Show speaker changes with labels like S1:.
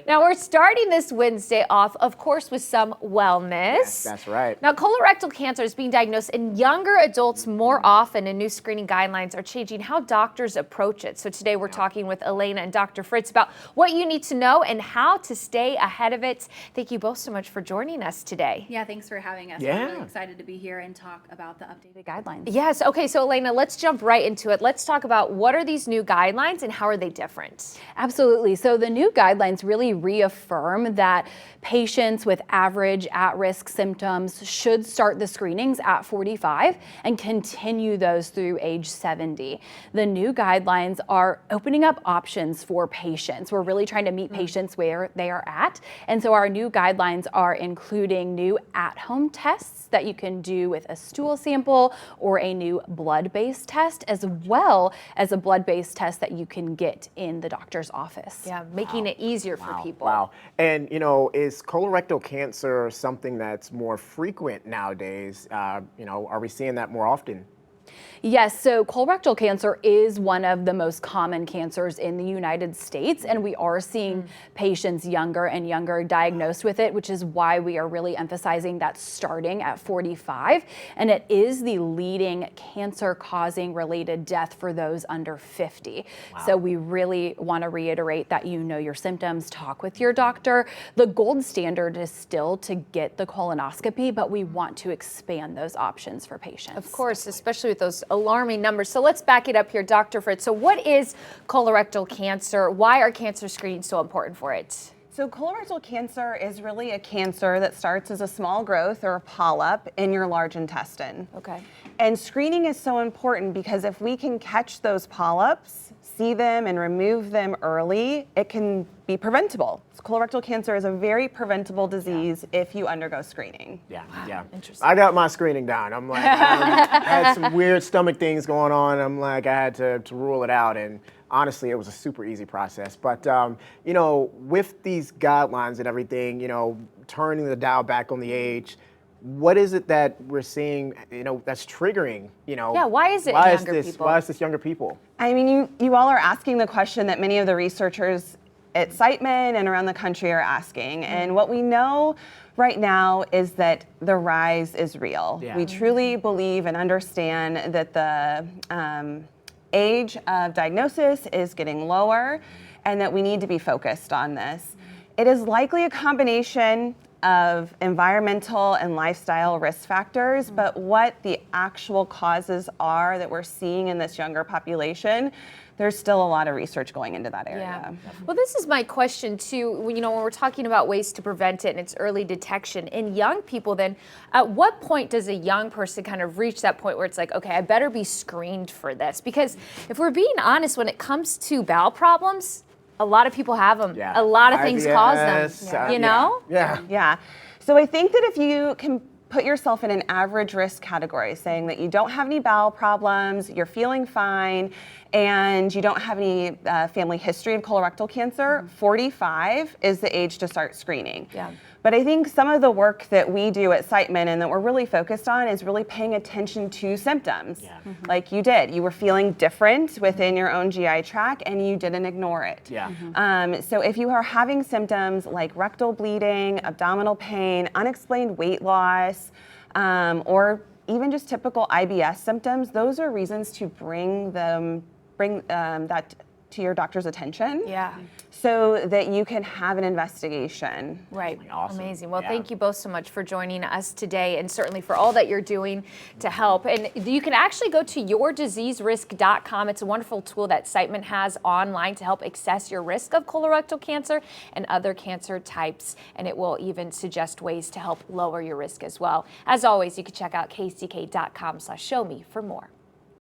S1: Now, we're starting this Wednesday off, of course, with some wellness.
S2: Yes, that's right.
S1: Now, colorectal cancer is being diagnosed in younger adults more often, and new screening guidelines are changing how doctors approach it. So today we're talking with Elena and Dr. Fritz about what you need to know and how to stay ahead of it. Thank you both so much for joining us today.
S3: Yeah, thanks for having us.
S2: Yeah.
S3: We're really excited to be here and talk about the updated guidelines.
S1: Yes. Okay. So Elena, let's jump right into it. Let's talk about what are these new guidelines and how are they different?
S3: Absolutely. So the new guidelines really reaffirm that patients with average at-risk symptoms should start the screenings at 45 and continue those through age 70. The new guidelines are opening up options for patients. We're really trying to meet patients where they are at. And so our new guidelines are including new at-home tests that you can do with a stool sample or a new blood-based test, as well as a blood-based test that you can get in the doctor's office.
S1: Yeah, making it easier for people.
S2: Wow. And, is colorectal cancer something that's more frequent nowadays? Are we seeing that more often?
S3: Yes, so colorectal cancer is one of the most common cancers in the United States, and we are seeing patients younger and younger diagnosed with it, which is why we are really emphasizing that starting at 45. And it is the leading cancer-causing related death for those under 50.
S2: Wow.
S3: So we really want to reiterate that you know your symptoms, talk with your doctor. The gold standard is still to get the colonoscopy, but we want to expand those options for patients.
S1: Of course, especially with those alarming numbers. So let's back it up here, Dr. Fritz. So what is colorectal cancer? Why are cancer screenings so important for it?
S4: So colorectal cancer is really a cancer that starts as a small growth or a polyp in your large intestine.
S1: Okay.
S4: And screening is so important because if we can catch those polyps, see them and remove them early, it can be preventable. So colorectal cancer is a very preventable disease if you undergo screening.
S2: Yeah.
S1: Interesting.
S2: I got my screening down. I'm like, I had some weird stomach things going on. I'm like, I had to rule it out. And honestly, it was a super easy process. But, with these guidelines and everything, turning the dial back on the age, what is it that we're seeing, that's triggering,
S1: Yeah, why is it
S2: why
S1: younger
S2: is this,
S1: people?
S2: Why is this younger people?
S4: I mean, you all are asking the question that many of the researchers at Siteman and around the country are asking. And what we know right now is that the rise is real.
S2: Yeah.
S4: We truly believe and understand that the age of diagnosis is getting lower and that we need to be focused on this. It is likely a combination of environmental and lifestyle risk factors, but what the actual causes are that we're seeing in this younger population, there's still a lot of research going into that area.
S1: Yeah. Well, this is my question too. When we're talking about ways to prevent it and it's early detection in young people, then at what point does a young person kind of reach that point where it's like, okay, I better be screened for this? Because if we're being honest, when it comes to bowel problems, a lot of people have them.
S2: Yeah.
S1: A lot of things cause them,
S2: Yeah.
S4: Yeah. So I think that if you can put yourself in an average risk category, saying that you don't have any bowel problems, you're feeling fine, and you don't have any family history of colorectal cancer, 45 is the age to start screening.
S1: Yeah.
S4: But I think some of the work that we do at Siteman and that we're really focused on is really paying attention to symptoms.
S2: Yeah.
S4: Like you did. You were feeling different within your own GI tract and you didn't ignore it.
S2: Yeah.
S4: So if you are having symptoms like rectal bleeding, abdominal pain, unexplained weight loss, or even just typical IBS symptoms, those are reasons to bring that to your doctor's attention.
S1: Yeah.
S4: So that you can have an investigation.
S1: Right.
S2: Awesome.
S1: Amazing. Well,
S2: Yeah.
S1: thank you both so much for joining us today and certainly for all that you're doing to help. And you can actually go to yourdiseaserisk.com. It's a wonderful tool that Siteman has online to help assess your risk of colorectal cancer and other cancer types. And it will even suggest ways to help lower your risk as well. As always, you can check out kck.com/showme for more.